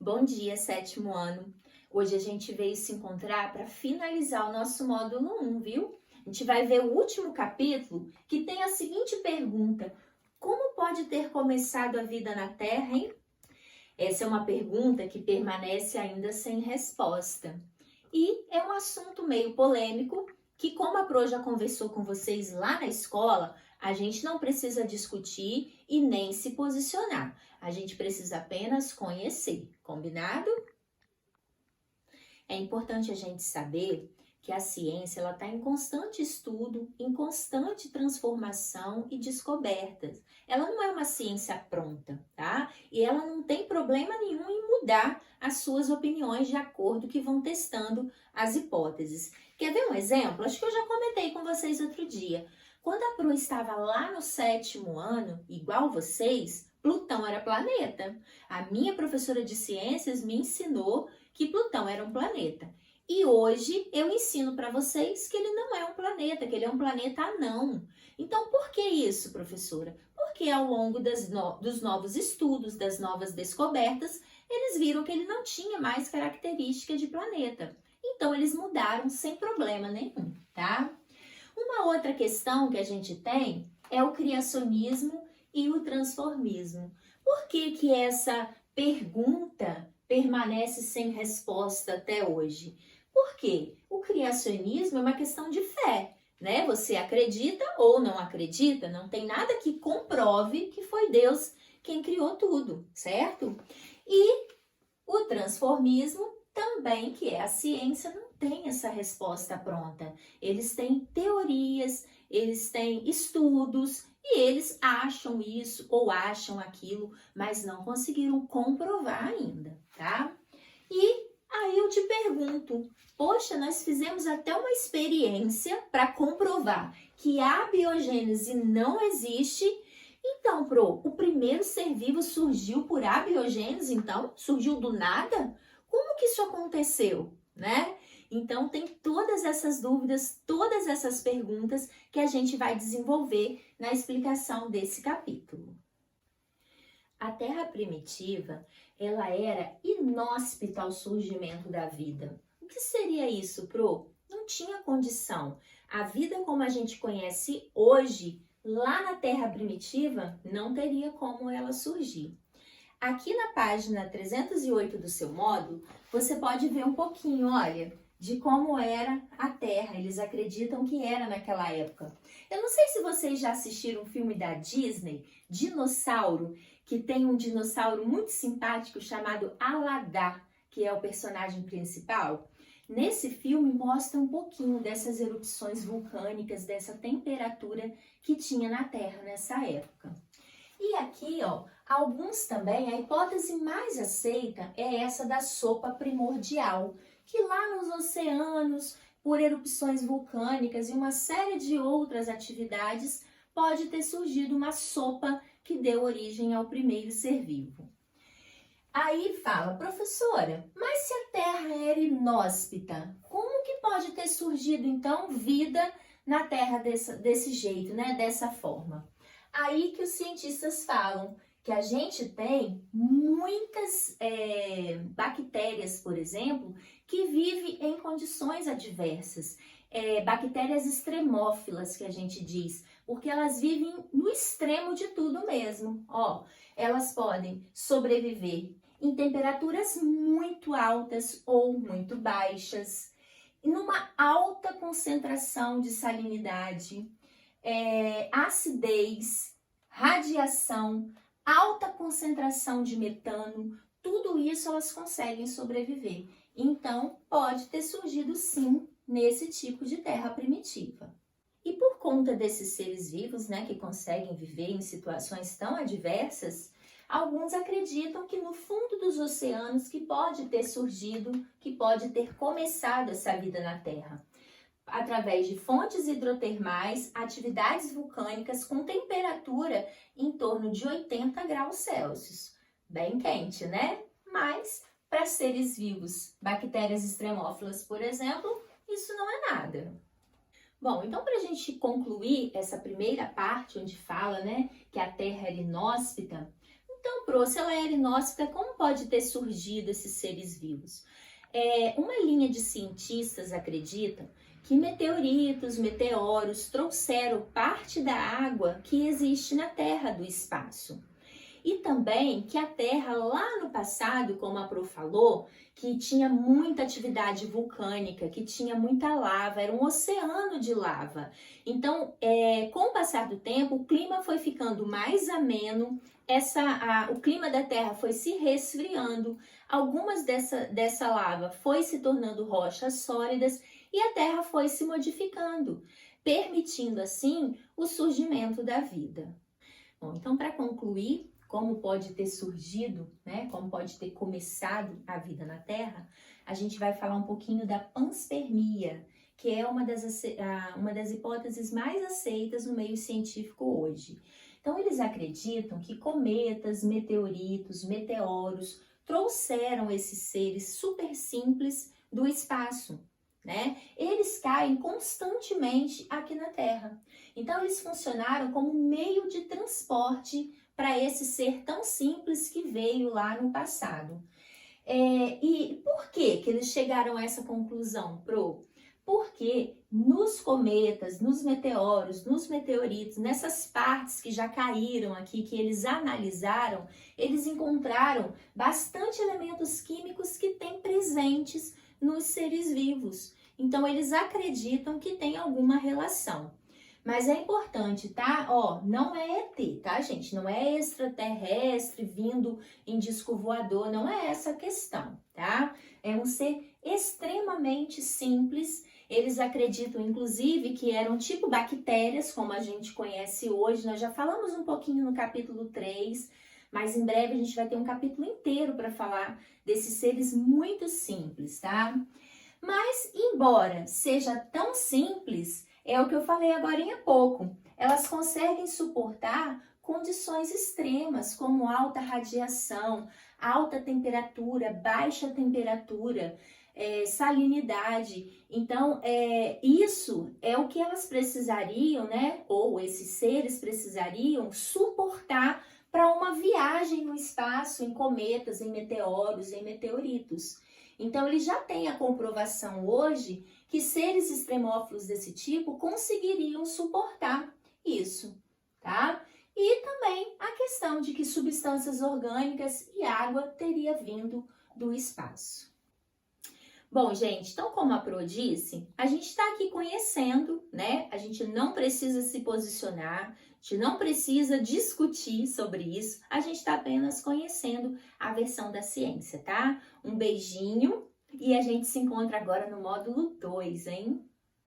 Bom dia, sétimo ano. Hoje a gente veio se encontrar para finalizar o nosso módulo 1, viu? A gente vai ver o último capítulo que tem a seguinte pergunta: como pode ter começado a vida na Terra, hein? Essa é uma pergunta que permanece ainda sem resposta. E é um assunto meio polêmico que, como a Pro já conversou com vocês lá na escola, a gente não precisa discutir e nem se posicionar. A gente precisa apenas conhecer, combinado? É importante a gente saber que a ciência está em constante estudo, em constante transformação e descobertas. Ela não é uma ciência pronta, tá? E ela não tem problema nenhum em mudar as suas opiniões de acordo que vão testando as hipóteses. Quer ver um exemplo? Acho que eu já comentei com vocês outro dia. Quando a Pro estava lá no sétimo ano, igual vocês, Plutão era planeta. A minha professora de ciências me ensinou que Plutão era um planeta. E hoje eu ensino para vocês que ele não é um planeta, que ele é um planeta anão. Então, por que isso, professora? Porque ao longo dos novos estudos, das novas descobertas, eles viram que ele não tinha mais característica de planeta. Então, eles mudaram sem problema nenhum, tá? Uma outra questão que a gente tem é o criacionismo e o transformismo. Por que essa pergunta permanece sem resposta até hoje? Porque o criacionismo é uma questão de fé, né? Você acredita ou não acredita, não tem nada que comprove que foi Deus quem criou tudo, certo? E o transformismo também, que é a ciência, não tem essa resposta pronta. Eles têm teorias, eles têm estudos e eles acham isso ou acham aquilo, mas não conseguiram comprovar ainda, tá? E aí eu te pergunto, poxa, nós fizemos até uma experiência para comprovar que a abiogênese não existe. Então, Pro, o primeiro ser vivo surgiu por abiogênese, então? Surgiu do nada? Como que isso aconteceu, né? Então, tem todas essas dúvidas, todas essas perguntas que a gente vai desenvolver na explicação desse capítulo. A Terra primitiva, ela era inóspita ao surgimento da vida. O que seria isso, Pro? Não tinha condição. A vida como a gente conhece hoje, lá na Terra primitiva, não teria como ela surgir. Aqui na página 308 do seu módulo, você pode ver um pouquinho, olha, de como era a Terra. Eles acreditam que era naquela época. Eu não sei se vocês já assistiram um filme da Disney, Dinossauro, que tem um dinossauro muito simpático chamado Aladar, que é o personagem principal. Nesse filme mostra um pouquinho dessas erupções vulcânicas, dessa temperatura que tinha na Terra nessa época. E aqui, ó, alguns também, a hipótese mais aceita é essa da sopa primordial, que lá nos oceanos, por erupções vulcânicas e uma série de outras atividades, pode ter surgido uma sopa que deu origem ao primeiro ser vivo. Aí fala, professora, mas se a Terra era inóspita, como que pode ter surgido então vida na Terra desse jeito, né? Dessa forma? Aí que os cientistas falam que a gente tem muitas bactérias, por exemplo, que vivem em condições adversas. Bactérias extremófilas, que a gente diz, porque elas vivem no extremo de tudo mesmo. Ó, elas podem sobreviver em temperaturas muito altas ou muito baixas, numa alta concentração de salinidade, acidez, radiação, alta concentração de metano, tudo isso elas conseguem sobreviver. Então, pode ter surgido sim nesse tipo de terra primitiva. E por conta desses seres vivos, né, que conseguem viver em situações tão adversas, alguns acreditam que no fundo dos oceanos que pode ter surgido, que pode ter começado essa vida na Terra, através de fontes hidrotermais, atividades vulcânicas com temperatura em torno de 80 graus Celsius. Bem quente, né? Mas para seres vivos, bactérias extremófilas, por exemplo, isso não é nada. Bom, então para a gente concluir essa primeira parte onde fala, né, que a Terra era inóspita, Então, Pro, se ela era inóspita, como pode ter surgido esses seres vivos? Uma linha de cientistas acreditam que meteoritos, meteoros trouxeram parte da água que existe na Terra do espaço. E também que a Terra lá no passado, como a Pro falou, que tinha muita atividade vulcânica, que tinha muita lava, era um oceano de lava. Então, com o passar do tempo, o clima foi ficando mais ameno, o clima da Terra foi se resfriando, algumas dessa lava foi se tornando rochas sólidas e a Terra foi se modificando, permitindo assim o surgimento da vida. Bom, então, para concluir, como pode ter surgido, né, como pode ter começado a vida na Terra, a gente vai falar um pouquinho da panspermia, que é uma das hipóteses mais aceitas no meio científico hoje. Então, eles acreditam que cometas, meteoritos, meteoros trouxeram esses seres super simples do espaço, né? Eles caem constantemente aqui na Terra. Então, eles funcionaram como meio de transporte para esse ser tão simples que veio lá no passado. E por que eles chegaram a essa conclusão, Pro? Porque nos cometas, nos meteoros, nos meteoritos, nessas partes que já caíram aqui, que eles analisaram, eles encontraram bastante elementos químicos que têm presentes nos seres vivos. Então, eles acreditam que tem alguma relação. Mas é importante, tá? Não é ET, tá, gente? Não é extraterrestre vindo em disco voador, não é essa a questão, tá? É um ser extremamente simples. Eles acreditam, inclusive, que eram tipo bactérias, como a gente conhece hoje. Nós já falamos um pouquinho no capítulo 3, mas em breve a gente vai ter um capítulo inteiro para falar desses seres muito simples, tá? Mas, embora seja tão simples, é o que eu falei agora há pouco, elas conseguem suportar condições extremas, como alta radiação, alta temperatura, baixa temperatura, salinidade. Então, isso é o que elas precisariam, né? Ou esses seres precisariam suportar para uma viagem no espaço, em cometas, em meteoros, em meteoritos. Então, ele já tem a comprovação hoje que seres extremófilos desse tipo conseguiriam suportar isso, tá? E também a questão de que substâncias orgânicas e água teria vindo do espaço. Bom, gente, então como a Pro disse, a gente está aqui conhecendo, né? A gente não precisa se posicionar, a gente não precisa discutir sobre isso, a gente está apenas conhecendo a versão da ciência, tá? Um beijinho e a gente se encontra agora no módulo 2, hein?